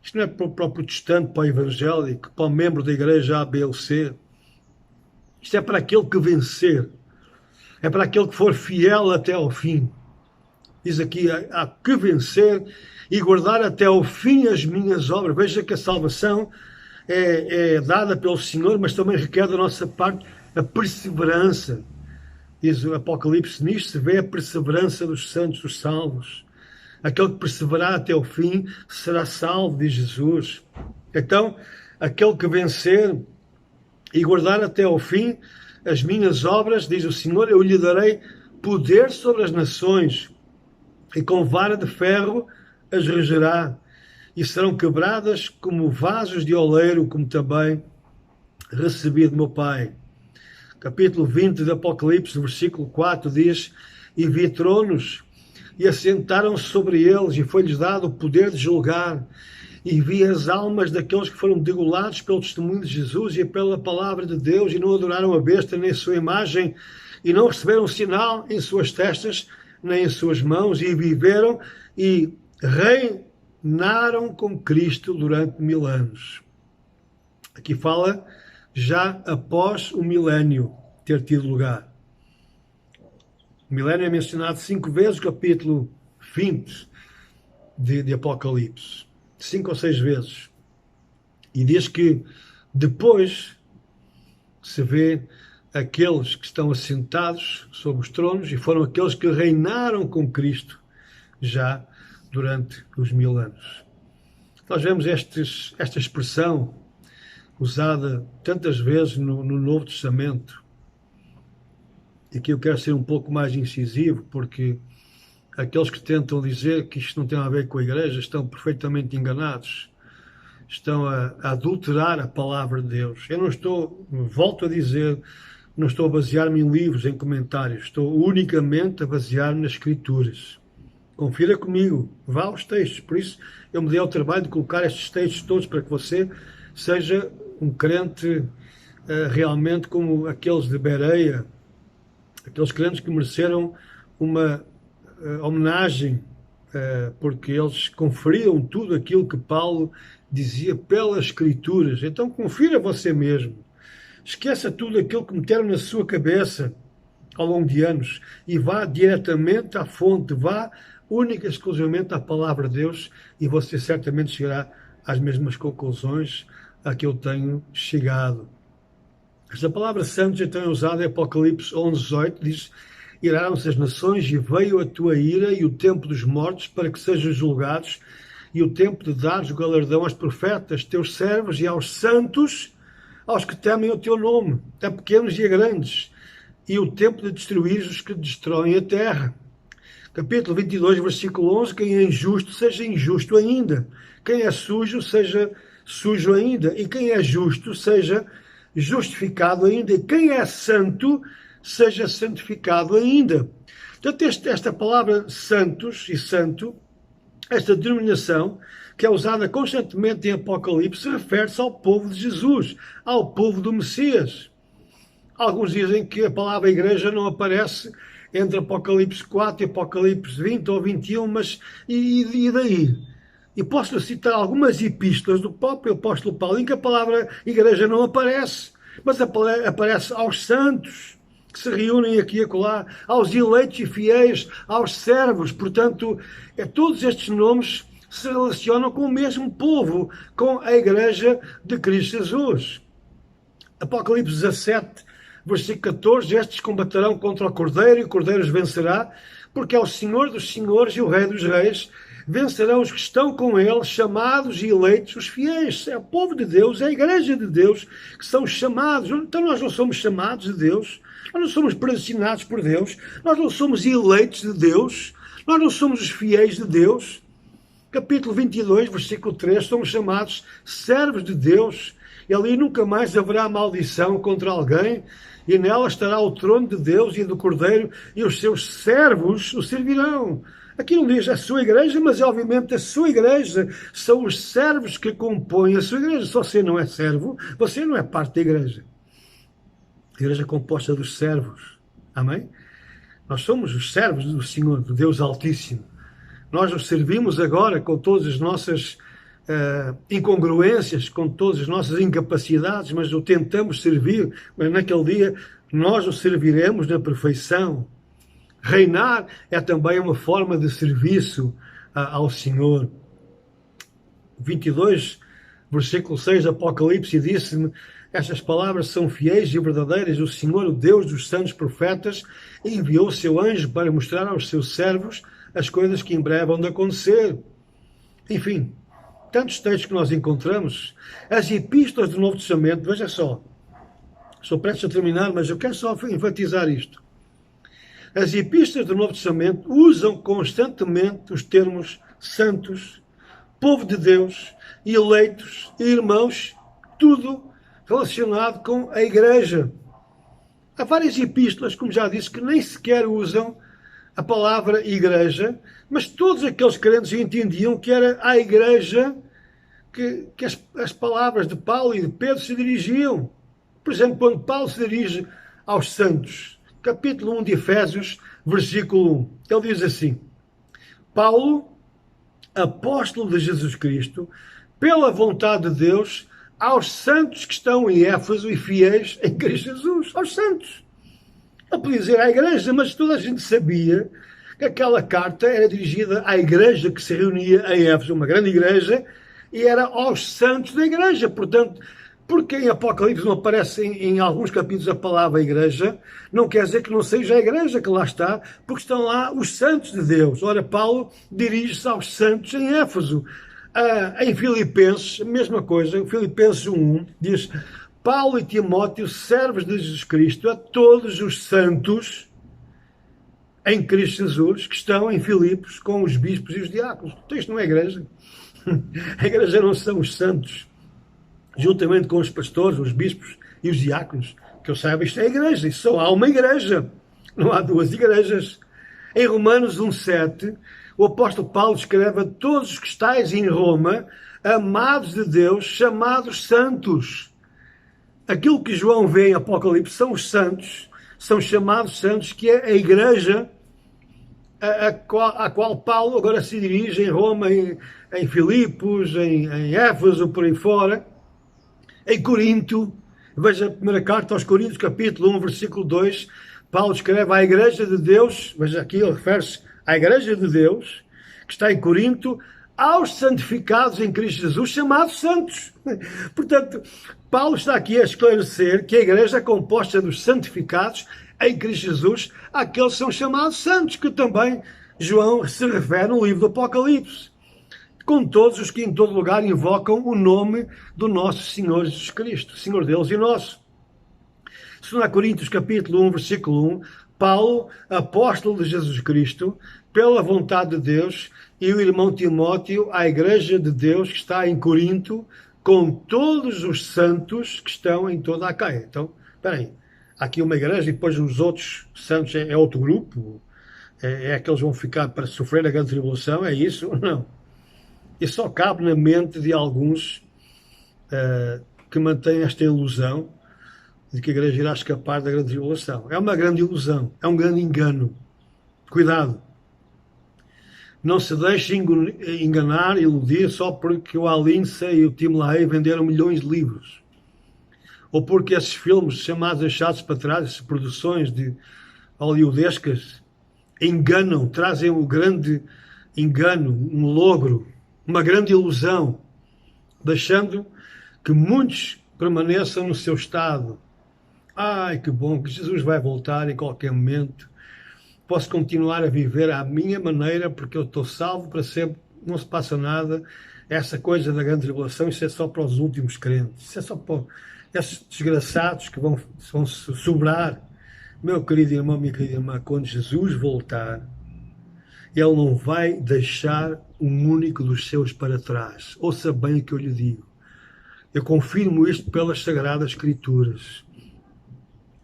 Isto não é para o protestante, para o evangélico, para o membro da igreja A, B ou C. Isto é para aquele que vencer. É para aquele que for fiel até ao fim. Diz aqui, há que vencer e guardar até ao fim as minhas obras. Veja que a salvação é dada pelo Senhor, mas também requer da nossa parte a perseverança. Diz o Apocalipse, nisto se vê a perseverança dos santos, dos salvos. Aquele que perseverar até o fim será salvo, diz Jesus. Então, aquele que vencer e guardar até ao fim as minhas obras, diz o Senhor, eu lhe darei poder sobre as nações, e com vara de ferro as regerá, e serão quebradas como vasos de oleiro, como também recebi de meu Pai. Capítulo 20 de Apocalipse, versículo 4, diz, e vi tronos, e assentaram-se sobre eles, e foi-lhes dado o poder de julgar, e vi as almas daqueles que foram degolados pelo testemunho de Jesus e pela palavra de Deus, e não adoraram a besta nem a sua imagem, e não receberam sinal em suas testas, nem em suas mãos, e viveram e reinaram com Cristo durante 1000 anos. Aqui fala já após o milénio ter tido lugar. O milénio é mencionado 5 vezes no capítulo 20 de Apocalipse. 5 ou 6 vezes. E diz que depois se vê aqueles que estão assentados sobre os tronos e foram aqueles que reinaram com Cristo já durante os 1000 anos. Nós vemos esta expressão usada tantas vezes no Novo Testamento. E aqui eu quero ser um pouco mais incisivo, porque aqueles que tentam dizer que isto não tem a ver com a igreja estão perfeitamente enganados. Estão a adulterar a palavra de Deus. Eu não estou, volto a dizer, não estou a basear-me em livros, em comentários. Estou unicamente a basear-me nas Escrituras. Confira comigo, vá aos textos. Por isso eu me dei ao trabalho de colocar estes textos todos para que você seja um crente realmente como aqueles de Bereia, aqueles crentes que mereceram uma homenagem, porque eles conferiam tudo aquilo que Paulo dizia pelas Escrituras. Então confira você mesmo. Esqueça tudo aquilo que meteram na sua cabeça ao longo de anos e vá diretamente à fonte, vá única e exclusivamente à palavra de Deus e você certamente chegará às mesmas conclusões a que eu tenho chegado. Esta palavra santos então é usada em Apocalipse 11:18, diz, iraram-se as nações e veio a tua ira e o tempo dos mortos para que sejam julgados e o tempo de dares o galardão aos profetas, teus servos e aos santos, aos que temem o teu nome, a pequenos e a grandes, e o tempo de destruir os que destroem a terra. Capítulo 22, versículo 11, quem é injusto, seja injusto ainda. Quem é sujo, seja sujo ainda. E quem é justo, seja justificado ainda. E quem é santo, seja santificado ainda. Portanto, esta palavra santos e santo, esta denominação, que é usada constantemente em Apocalipse, refere-se ao povo de Jesus, ao povo do Messias. Alguns dizem que a palavra igreja não aparece entre Apocalipse 4 e Apocalipse 20 ou 21, mas e daí? E posso citar algumas epístolas do próprio apóstolo Paulo em que a palavra igreja não aparece, mas aparece aos santos que se reúnem aqui e acolá, aos eleitos e fiéis, aos servos. Portanto, todos estes nomes se relacionam com o mesmo povo, com a igreja de Cristo Jesus. Apocalipse 17, versículo 14, estes combaterão contra o Cordeiro, e o Cordeiro os vencerá, porque é o Senhor dos senhores e o Rei dos reis. Vencerão os que estão com ele, chamados e eleitos, os fiéis. É o povo de Deus, é a igreja de Deus, que são chamados. Então nós não somos chamados de Deus, nós não somos predestinados por Deus, nós não somos eleitos de Deus, nós não somos os fiéis de Deus. Capítulo 22, versículo 3, somos chamados servos de Deus, e ali nunca mais haverá maldição contra alguém, e nela estará o trono de Deus e do Cordeiro, e os seus servos o servirão. Aqui não diz a sua igreja, mas obviamente a sua igreja são os servos que compõem a sua igreja. Se você não é servo, você não é parte da igreja. A igreja é composta dos servos. Amém? Nós somos os servos do Senhor, do Deus Altíssimo. Nós os servimos agora com todas as nossas incongruências, com todas as nossas incapacidades, mas o tentamos servir, mas naquele dia nós o serviremos na perfeição. Reinar é também uma forma de serviço ao Senhor. 22, versículo 6 do Apocalipse, disse-me: estas palavras são fiéis e verdadeiras. O Senhor, o Deus dos santos profetas, enviou o seu anjo para mostrar aos seus servos as coisas que em breve vão de acontecer. Enfim, tantos textos que nós encontramos. As epístolas do Novo Testamento, veja só, estou prestes a terminar, mas eu quero só enfatizar isto. As epístolas do Novo Testamento usam constantemente os termos santos, povo de Deus, eleitos, irmãos, tudo relacionado com a igreja. Há várias epístolas, como já disse, que nem sequer usam a palavra igreja, mas todos aqueles crentes entendiam que era à igreja que as palavras de Paulo e de Pedro se dirigiam. Por exemplo, quando Paulo se dirige aos santos, capítulo 1 de Efésios, versículo 1, ele diz assim: Paulo, apóstolo de Jesus Cristo, pela vontade de Deus, aos santos que estão em Éfeso e fiéis em Cristo Jesus. Aos santos. Ele podia dizer à igreja, mas toda a gente sabia que aquela carta era dirigida à igreja que se reunia em Éfeso, uma grande igreja, e era aos santos da igreja. Portanto, porque em Apocalipse não aparece em alguns capítulos a palavra igreja, não quer dizer que não seja a igreja que lá está, porque estão lá os santos de Deus. Ora, Paulo dirige-se aos santos em Éfeso. Em Filipenses, a mesma coisa, Filipenses 1, diz: Paulo e Timóteo, servos de Jesus Cristo, a todos os santos em Cristo Jesus, que estão em Filipos com os bispos e os diáconos. Então isto não é igreja. A igreja não são os santos, juntamente com os pastores, os bispos e os diáconos. Que eu saiba, isto é a igreja. E só há uma igreja. Não há duas igrejas. Em Romanos 1,7, o apóstolo Paulo escreve: a todos os que estáis em Roma, amados de Deus, chamados santos. Aquilo que João vê em Apocalipse são os santos, são chamados santos, que é a igreja a qual Paulo agora se dirige em Roma, em Filipos, em Éfeso, por aí fora, em Corinto. Veja a primeira carta aos Coríntios, capítulo 1, versículo 2, Paulo escreve à igreja de Deus, veja aqui ele refere-se à igreja de Deus, que está em Corinto, aos santificados em Cristo Jesus, chamados santos. Portanto, Paulo está aqui a esclarecer que a igreja é composta dos santificados em Cristo Jesus, aqueles que são chamados santos, que também João se refere no livro do Apocalipse, com todos os que em todo lugar invocam o nome do nosso Senhor Jesus Cristo, Senhor deles e nosso. 2 Coríntios capítulo 1, versículo 1, Paulo, apóstolo de Jesus Cristo, pela vontade de Deus, e o irmão Timóteo, à igreja de Deus que está em Corinto, com todos os santos que estão em toda a Acaia. Então, espera aí, há aqui uma igreja e depois os outros santos é outro grupo? É aqueles que vão ficar para sofrer a grande tribulação? É isso? Não. Isso só cabe na mente de alguns que mantêm esta ilusão de que a igreja irá escapar da grande tribulação. É uma grande ilusão, é um grande engano. Cuidado. Não se deixe enganar, iludir, só porque o Al Lindsay e o Tim LaHaye venderam milhões de livros. Ou porque esses filmes chamados achados para trás, essas produções de hollywoodescas, enganam, trazem um grande engano, um logro, uma grande ilusão, deixando que muitos permaneçam no seu estado. Ai, que bom, que Jesus vai voltar em qualquer momento. Posso continuar a viver à minha maneira, porque eu estou salvo para sempre, não se passa nada. Essa coisa da grande tribulação, isso é só para os últimos crentes. Isso é só para esses desgraçados que vão se sobrar. Meu querido irmão, minha querida irmã, quando Jesus voltar, Ele não vai deixar um único dos seus para trás. Ouça bem o que eu lhe digo. Eu confirmo isto pelas Sagradas Escrituras.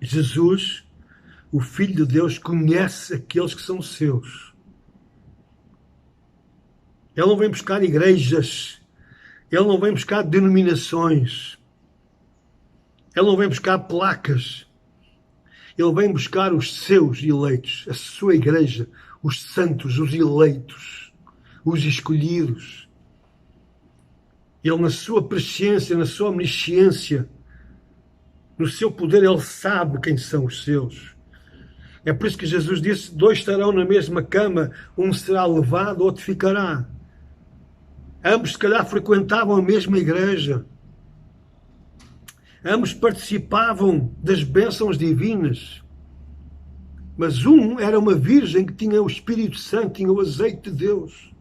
Jesus, o Filho de Deus, conhece aqueles que são seus. Ele não vem buscar igrejas. Ele não vem buscar denominações. Ele não vem buscar placas. Ele vem buscar os seus eleitos, a sua igreja, os santos, os eleitos, os escolhidos. Ele, na sua presciência, na sua omnisciência, no seu poder, ele sabe quem são os seus. É por isso que Jesus disse: 2 estarão na mesma cama, um será levado, outro ficará. Ambos, se calhar, frequentavam a mesma igreja. Ambos participavam das bênçãos divinas. Mas um era uma virgem que tinha o Espírito Santo, tinha o azeite de Deus.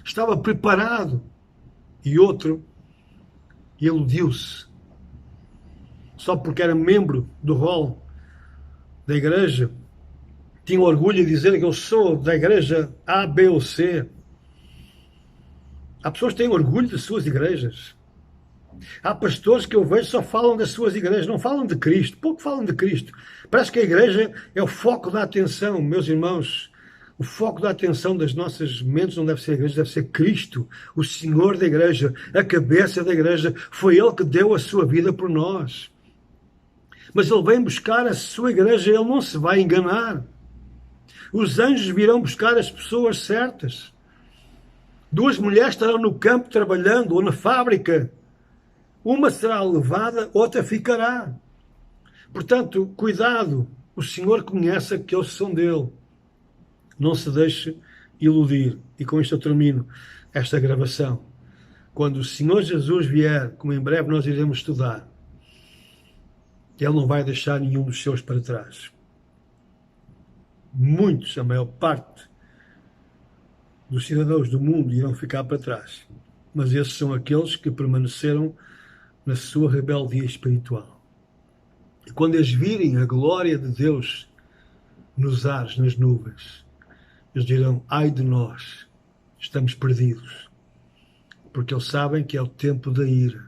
Estava preparado. E outro iludiu-se. Só porque era membro do rol da igreja, tinha orgulho de dizer que eu sou da igreja A, B ou C. Há pessoas que têm orgulho das suas igrejas. Há pastores que eu vejo só falam das suas igrejas, não falam de Cristo, pouco falam de Cristo. Parece que a igreja é o foco da atenção, meus irmãos. O foco da atenção das nossas mentes não deve ser a igreja, deve ser Cristo, o Senhor da igreja, a cabeça da igreja. Foi Ele que deu a sua vida por nós. Mas Ele vem buscar a sua igreja, Ele não se vai enganar. Os anjos virão buscar as pessoas certas. 2 mulheres estarão no campo trabalhando, ou na fábrica. Uma será levada, outra ficará. Portanto, cuidado, o Senhor conhece aqueles que são dele. Não se deixe iludir. E com isto eu termino esta gravação. Quando o Senhor Jesus vier, como em breve nós iremos estudar, Ele não vai deixar nenhum dos seus para trás. Muitos, a maior parte dos cidadãos do mundo irão ficar para trás. Mas esses são aqueles que permaneceram na sua rebeldia espiritual. E quando eles virem a glória de Deus nos ares, nas nuvens, eles dirão: ai de nós, estamos perdidos. Porque eles sabem que é o tempo da ira.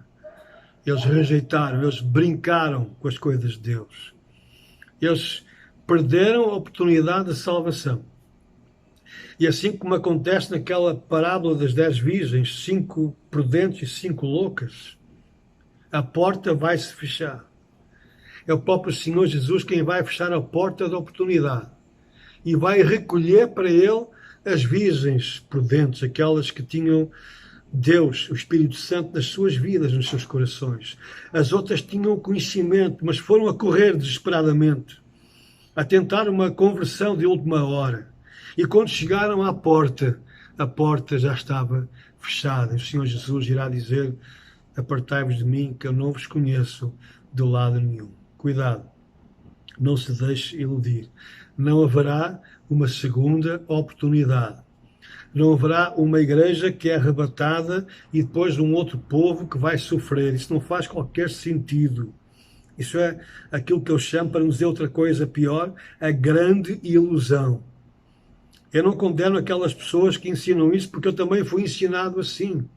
Eles rejeitaram, eles brincaram com as coisas de Deus. Eles perderam a oportunidade de salvação. E assim como acontece naquela parábola das 10 virgens, 5 prudentes e 5 loucas, a porta vai se fechar. É o próprio Senhor Jesus quem vai fechar a porta da oportunidade e vai recolher para Ele as virgens prudentes, aquelas que tinham Deus, o Espírito Santo, nas suas vidas, nos seus corações. As outras tinham conhecimento, mas foram a correr desesperadamente, a tentar uma conversão de última hora. E quando chegaram à porta, a porta já estava fechada. E o Senhor Jesus irá dizer: apartai-vos de mim, que eu não vos conheço de lado nenhum. Cuidado, não se deixe iludir. Não haverá uma segunda oportunidade. Não haverá uma igreja que é arrebatada e depois um outro povo que vai sofrer. Isso não faz qualquer sentido. Isso é aquilo que eu chamo, para não dizer outra coisa pior, a grande ilusão. Eu não condeno aquelas pessoas que ensinam isso, porque eu também fui ensinado assim.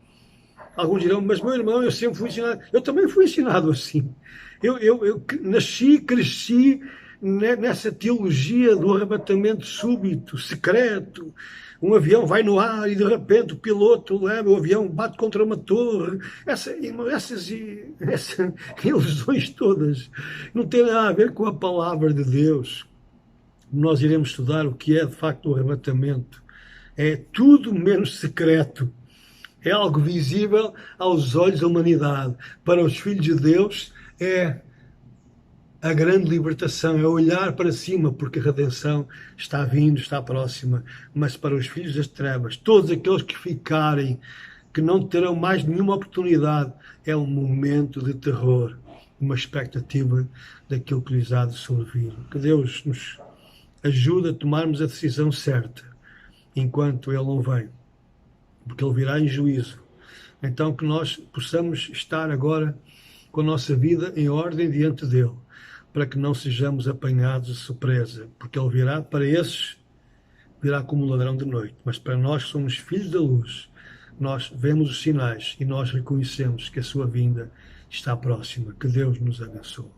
Alguns dirão: mas meu irmão, eu sempre fui ensinado. Eu também fui ensinado assim. Eu nasci, cresci nessa teologia do arrebatamento súbito, secreto. Um avião vai no ar e de repente o piloto leva o avião, bate contra uma torre. Essas ilusões todas não têm nada a ver com a palavra de Deus. Nós iremos estudar o que é de facto o arrebatamento. É tudo menos secreto. É algo visível aos olhos da humanidade. Para os filhos de Deus é a grande libertação, é olhar para cima, porque a redenção está vindo, está próxima. Mas para os filhos das trevas, todos aqueles que ficarem, que não terão mais nenhuma oportunidade, é um momento de terror, uma expectativa daquilo que lhes há de sobrevir. Que Deus nos ajude a tomarmos a decisão certa, enquanto Ele não vem, porque Ele virá em juízo. Então que nós possamos estar agora com a nossa vida em ordem diante dEle, para que não sejamos apanhados de surpresa, porque Ele virá para esses, virá como um ladrão de noite, mas para nós que somos filhos da luz, nós vemos os sinais e nós reconhecemos que a sua vinda está próxima. Que Deus nos abençoe.